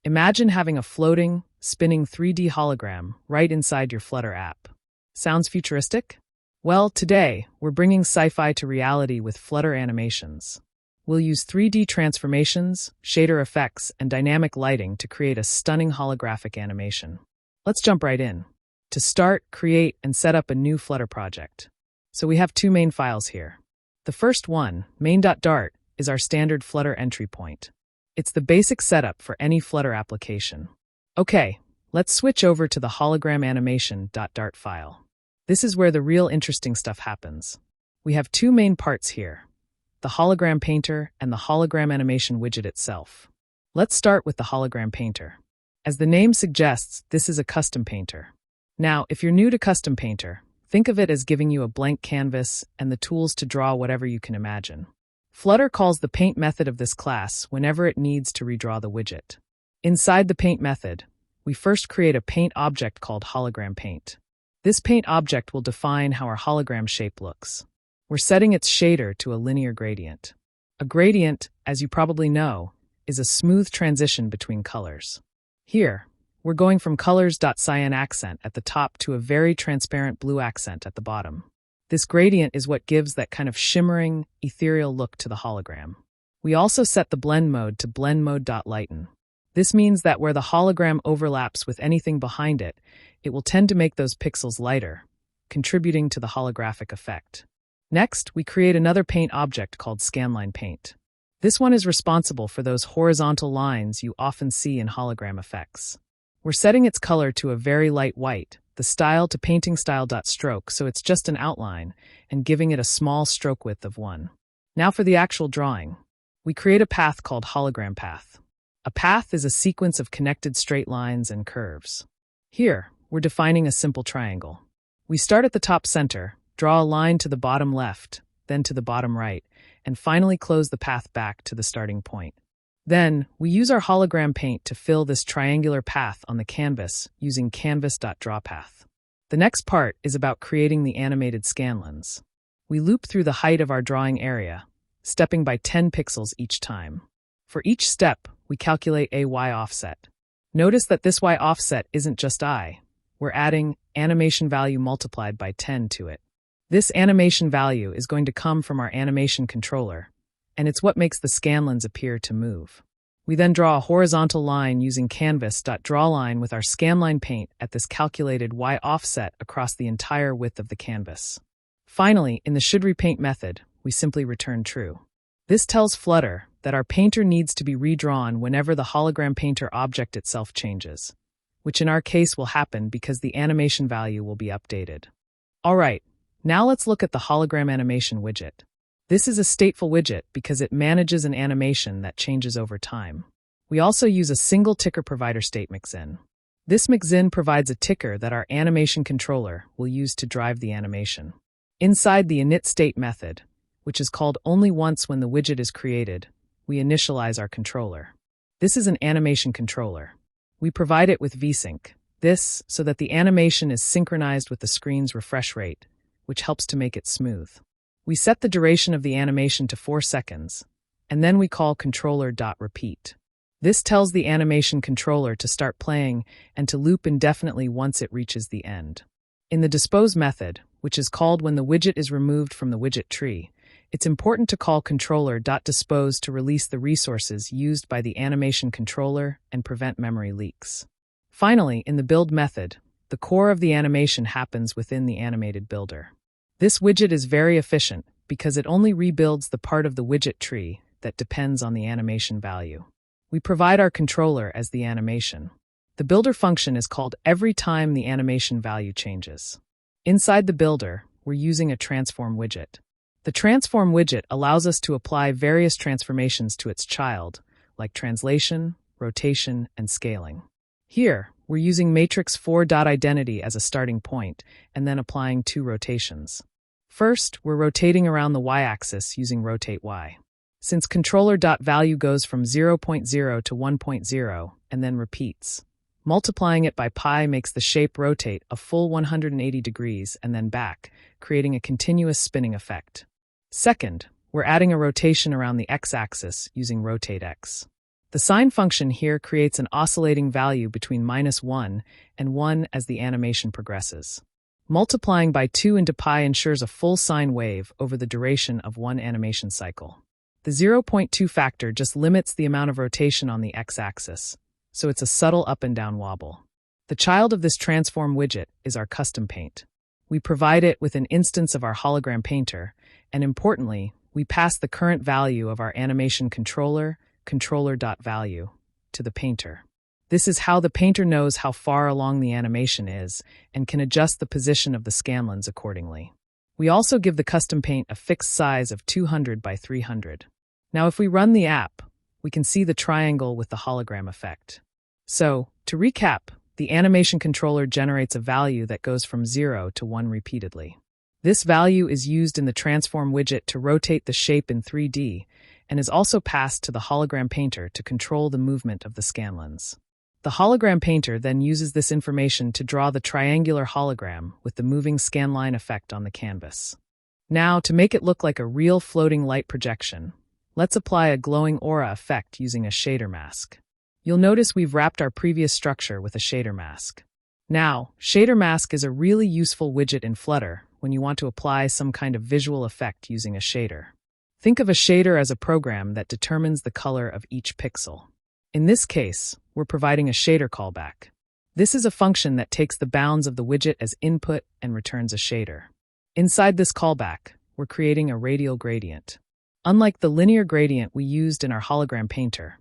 Imagine having a floating, spinning 3D hologram right inside your Flutter app. Sounds futuristic? Well, today, we're bringing sci-fi to reality with Flutter animations. We'll use 3D transformations, shader effects, and dynamic lighting to create a stunning holographic animation. Let's jump right in. To start, create, and set up a new Flutter project. So we have two main files here. The first one, main.dart, is our standard Flutter entry point. It's the basic setup for any Flutter application. Okay, let's switch over to the hologram animation.dart file. This is where the real interesting stuff happens. We have two main parts here, the hologram painter and the hologram animation widget itself. Let's start with the hologram painter. As the name suggests, this is a custom painter. Now, if you're new to CustomPainter, think of it as giving you a blank canvas and the tools to draw whatever you can imagine. Flutter calls the paint method of this class whenever it needs to redraw the widget. Inside the paint method, we first create a paint object called hologram paint. This paint object will define how our hologram shape looks. We're setting its shader to a linear gradient. A gradient, as you probably know, is a smooth transition between colors. Here, we're going from colors.cyan accent at the top to a very transparent blue accent at the bottom. This gradient is what gives that kind of shimmering, ethereal look to the hologram. We also set the blend mode to blend mode.lighten. This means that where the hologram overlaps with anything behind it, it will tend to make those pixels lighter, contributing to the holographic effect. Next, we create another paint object called scanline paint. This one is responsible for those horizontal lines you often see in hologram effects. We're setting its color to a very light white, the style to painting style.stroke, so it's just an outline, and giving it a small stroke width of 1. Now for the actual drawing. We create a path called hologram path. A path is a sequence of connected straight lines and curves. Here, we're defining a simple triangle. We start at the top center, draw a line to the bottom left, then to the bottom right, and finally close the path back to the starting point. Then, we use our hologram paint to fill this triangular path on the canvas using canvas.drawPath. The next part is about creating the animated scanlines. We loop through the height of our drawing area, stepping by 10 pixels each time. For each step, we calculate a Y offset. Notice that this Y offset isn't just I. We're adding animation value multiplied by 10 to it. This animation value is going to come from our animation controller, and it's what makes the scanlines appear to move. We then draw a horizontal line using canvas.drawLine with our scanline paint at this calculated Y offset across the entire width of the canvas. Finally, in the shouldRepaint method, we simply return true. This tells Flutter that our painter needs to be redrawn whenever the hologram painter object itself changes, which in our case will happen because the animation value will be updated. Alright, now let's look at the hologram animation widget. This is a stateful widget because it manages an animation that changes over time. We also use a single ticker provider state mixin. This mixin provides a ticker that our animation controller will use to drive the animation. Inside the initState method, which is called only once when the widget is created, we initialize our controller. This is an animation controller. We provide it with vsync, this so that the animation is synchronized with the screen's refresh rate, which helps to make it smooth. We set the duration of the animation to 4 seconds, and then we call controller.repeat. This tells the animation controller to start playing and to loop indefinitely once it reaches the end. In the dispose method, which is called when the widget is removed from the widget tree, it's important to call controller.dispose to release the resources used by the animation controller and prevent memory leaks. Finally, in the build method, the core of the animation happens within the animated builder. This widget is very efficient because it only rebuilds the part of the widget tree that depends on the animation value. We provide our controller as the animation. The builder function is called every time the animation value changes. Inside the builder, we're using a transform widget. The transform widget allows us to apply various transformations to its child, like translation, rotation, and scaling. Here, we're using matrix 4.identity as a starting point and then applying 2 rotations. First, we're rotating around the y-axis using rotate y. Since controller.value goes from 0.0 to 1.0 and then repeats, multiplying it by pi makes the shape rotate a full 180 degrees and then back, creating a continuous spinning effect. Second, we're adding a rotation around the x-axis using rotate x. The sine function here creates an oscillating value between -1 and 1 as the animation progresses. Multiplying by 2 into pi ensures a full sine wave over the duration of one animation cycle. The 0.2 factor just limits the amount of rotation on the x-axis, so it's a subtle up and down wobble. The child of this transform widget is our custom paint. We provide it with an instance of our hologram painter, and importantly, we pass the current value of our animation controller.value, to the painter. This is how the painter knows how far along the animation is and can adjust the position of the scanlines accordingly. We also give the custom paint a fixed size of 200 by 300. Now if we run the app, we can see the triangle with the hologram effect. So, to recap, the animation controller generates a value that goes from 0 to 1 repeatedly. This value is used in the transform widget to rotate the shape in 3D and is also passed to the hologram painter to control the movement of the scanlines. The hologram painter then uses this information to draw the triangular hologram with the moving scanline effect on the canvas. Now, to make it look like a real floating light projection, let's apply a glowing aura effect using a shader mask. You'll notice we've wrapped our previous structure with a shader mask. Now, shader mask is a really useful widget in Flutter when you want to apply some kind of visual effect using a shader. Think of a shader as a program that determines the color of each pixel. In this case, we're providing a shader callback. This is a function that takes the bounds of the widget as input and returns a shader. Inside this callback, we're creating a radial gradient. Unlike the linear gradient we used in our hologram painter,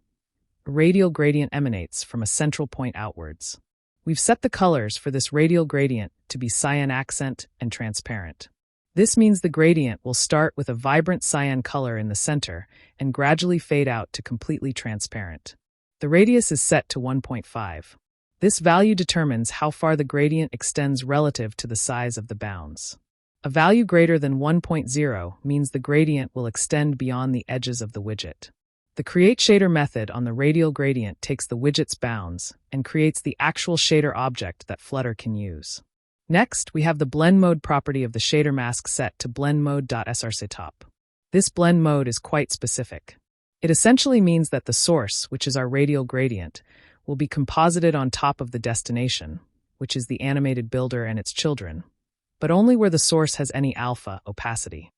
a radial gradient emanates from a central point outwards. We've set the colors for this radial gradient to be cyan accent and transparent. This means the gradient will start with a vibrant cyan color in the center and gradually fade out to completely transparent. The radius is set to 1.5. This value determines how far the gradient extends relative to the size of the bounds. A value greater than 1.0 means the gradient will extend beyond the edges of the widget. The create shader method on the radial gradient takes the widget's bounds and creates the actual shader object that Flutter can use. Next, we have the blend mode property of the shader mask set to blendmode.srctop. This blend mode is quite specific. It essentially means that the source, which is our radial gradient, will be composited on top of the destination, which is the animated builder and its children, but only where the source has any alpha opacity.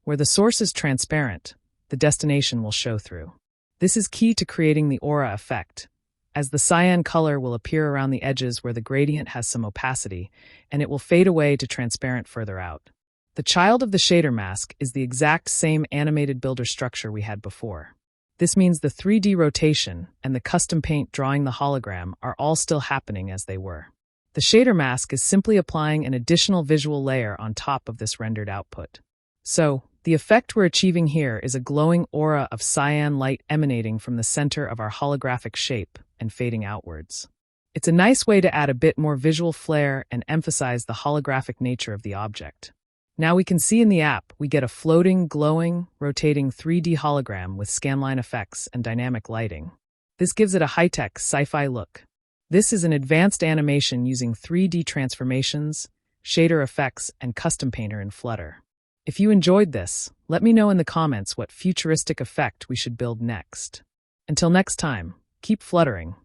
Where the source is transparent, the destination will show through. This is key to creating the aura effect, as the cyan color will appear around the edges where the gradient has some opacity, and it will fade away to transparent further out. The child of the shader mask is the exact same animated builder structure we had before. This means the 3D rotation and the custom paint drawing the hologram are all still happening as they were. The shader mask is simply applying an additional visual layer on top of this rendered output. So, the effect we're achieving here is a glowing aura of cyan light emanating from the center of our holographic shape and fading outwards. It's a nice way to add a bit more visual flair and emphasize the holographic nature of the object. Now we can see in the app we get a floating, glowing, rotating 3D hologram with scanline effects and dynamic lighting. This gives it a high-tech, sci-fi look. This is an advanced animation using 3D transformations, shader effects, and CustomPainter in Flutter. If you enjoyed this, let me know in the comments what futuristic effect we should build next. Until next time, keep fluttering.